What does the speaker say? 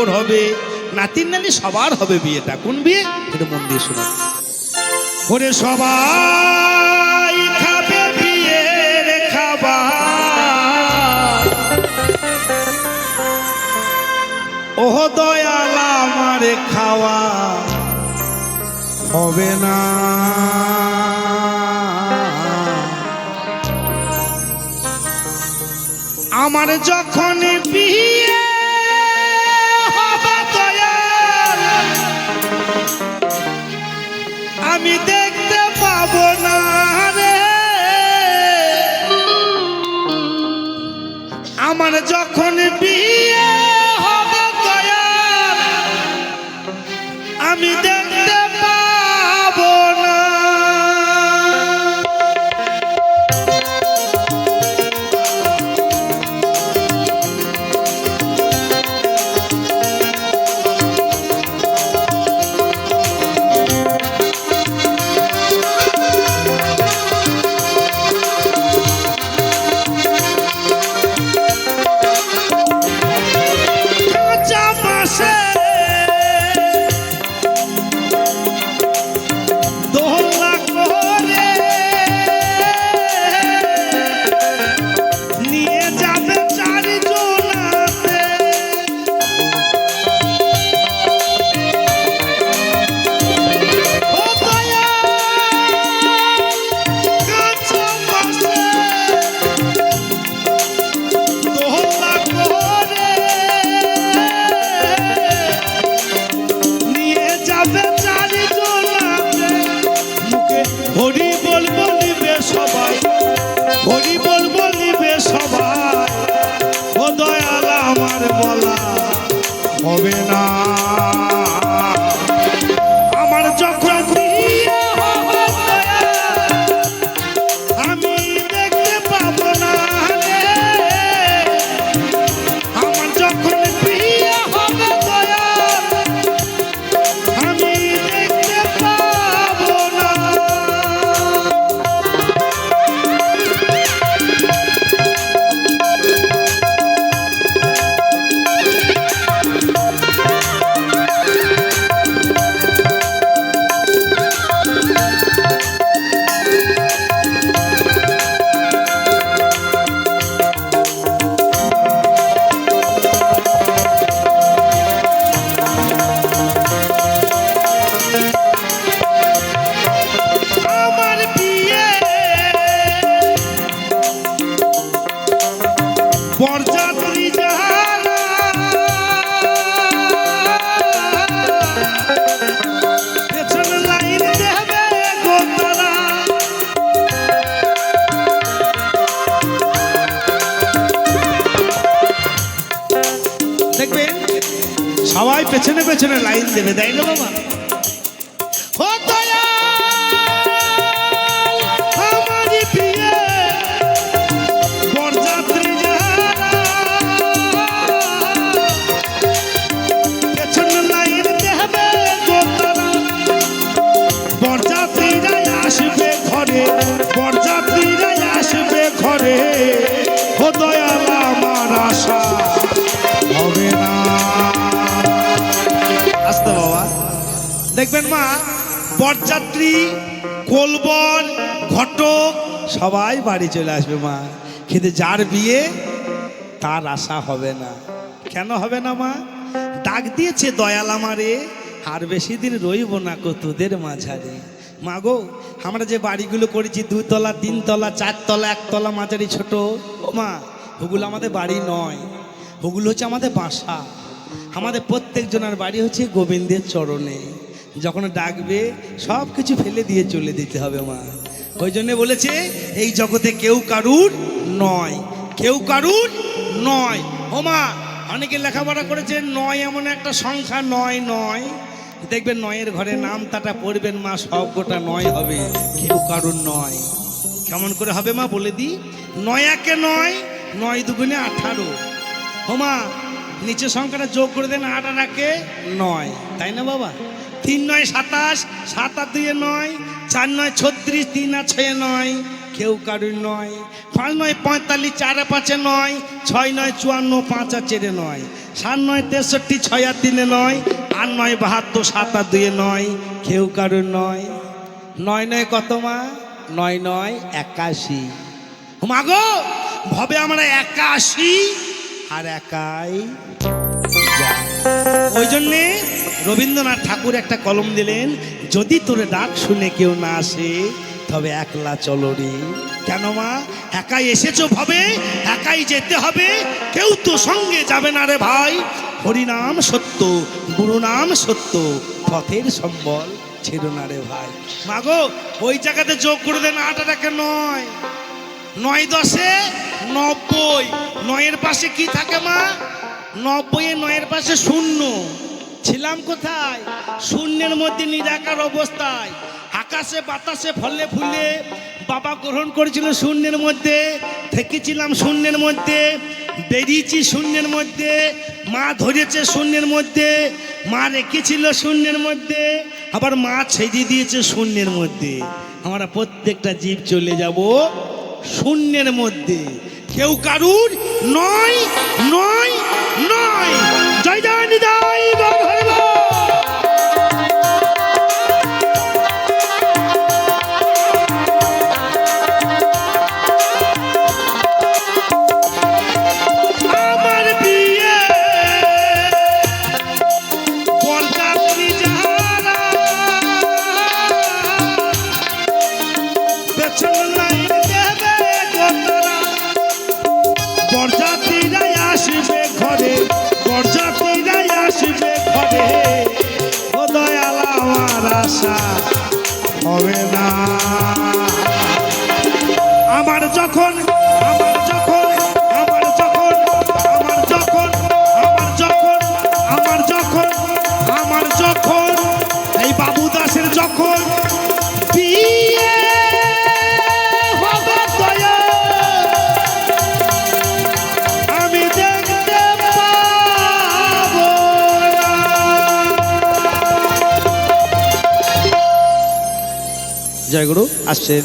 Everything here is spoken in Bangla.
ওর হবে, নাতির নানি সবার হবে বিয়েটা। কোন বিয়ে এটা মন দিয়ে শুনুন। ওরে সবাই খাবে বিয়ের খাবার, ওহ দয়াল আমার খাওয়া হবে না। আমার যখন বিয়ে হবে দয়াল আমি দেখতে পাবো না রে। আমার যখন বিয়ে হবে দয়াল আমি দেখতে পাবো না। হরি বল বলিবে সবাই, হরি বল বলিবে সবাই, ও দয়াল আমার বলা হবে না। আমার যখন বিয়ে হবে দয়াল আমি দেখতে পাবো না রে। আমার যখন বিয়ে হবে দয়াল আমি দেখতে পাবো না। বরযাত্রী যারা পেছনে লাইন দেবে গো তারা, দেখবেন সবাই পেছনে পেছনে লাইন দেবে, তাই না বাবা? ও দয়াল আমারই বিয়ে বরযাত্রী আসবে ঘরে, বরযাত্রীরা আসবে ঘরে, ও দয়াল আমার আশা হবে না। আসতে বাবা দেখবেন মা, বরযাত্রী কোলবর ঘটক সবাই বাড়ি চলে আসবে মা, কিন্তু যার বিয়ে তার আশা হবে না। কেন হবে না মা? ডাক দিয়েছে দয়াল আমারে, আর বেশি দিন রইব না কো তোদের মাঝারে। মা গো, আমরা যে বাড়িগুলো করেছি 2 তলা 3 তলা 4 তলা 1 তলা মাঝারি ছোট, ও মা ওগুলো আমাদের বাড়ি নয়, ওগুলো হচ্ছে আমাদের বাসা। আমাদের প্রত্যেকজনের বাড়ি হচ্ছে গোবিন্দের চরণে। যখন ডাকবে সব কিছু ফেলে দিয়ে চলে দিতে হবে মা। ওই জন্য বলেছে এই জগতে কেউ কারুর নয়, কেউ কারুর নয়। ও মা, অনেকে লেখাপড়া করেছে, নয় এমন একটা সংখ্যা, নয় নয় দেখবেন নয়ের ঘরে নাম তাটা পড়বেন মা, সব গোটা নয় হবে, কেউ কারুর নয়। কেমন করে হবে মা বলে দিই? 9 একে 9, 9 দুগুণে 18। ও মা, নিচে সংখ্যাটা যোগ করে দেন, 8 আর 1 9, তাই না বাবা? 3 9 27, 7 আর 2 9, 4 9 36, 3 আর 6 9, কেউ কারুর নয়। 5 9 45 4 5 9, 6 9 54 5 আর 4 9, 7 9 63 6 আর 3 9, 8 9 72 7 আর 2 9, কেউ কারুর নয়। 9 9 কত মা? 9 9 81। মা গো ভবে আমরা 81 আর একাই যায়। ওই জন্যে রবীন্দ্রনাথ ঠাকুর একটা কলম দিলেন, যদি তোর ডাক শুনে কেউ না আসে তবে একলা চলো রে। কেন মা? একাই এসেছো ভবে, একাই যেতে হবে, কেউ তো সঙ্গে যাবে না রে ভাই। হরিনাম সত্য, গুরু নাম সত্য, পথের সম্বল ছেড়ো না রে ভাই। মাগো ওই জায়গাতে যোগ করে দেন 8 আর 1 9, 9 10 90, 9-এর পাশে কি থাকে মা? 90 9-এর পাশে শূন্য। ছিলাম কোথায়? শূন্যের মধ্যে নিরাকার অবস্থায়, আকাশে বাতাসে ফলে ফুলে বাবা গ্রহণ করেছিল শূন্যের মধ্যে, থেকেছিলাম শূন্যের মধ্যে, বেরিয়েছি শূন্যের মধ্যে, মা ধরেছে শূন্যের মধ্যে, মা রেখেছিল শূন্যের মধ্যে, আবার মা ছেড়ে দিয়েছে শূন্যের মধ্যে। আমরা প্রত্যেকটা জীব চলে যাব শূন্যের মধ্যে, কেউ কারুর নয় নয় নয়। জয় জয় নিতাই গৌর হরি বল। আমার বিয়ে বরযাত্রী যারা পেছন লাইন দেবে গোতরা, বরযাত্রীরাই আসবে ঘরে, বরযাত্রীরাই আসবে ঘরে, ও দয়াল আমার আশা হবে না। আমার যখন আমার যখন আমার যখন আমার যখন আমার যখন আমার যখন আমার যখন এই বাবু দাসের যখন বিয়ে হবে দয়াল, আমি দেখতে পাবো না। জয় গুরু। আসছেন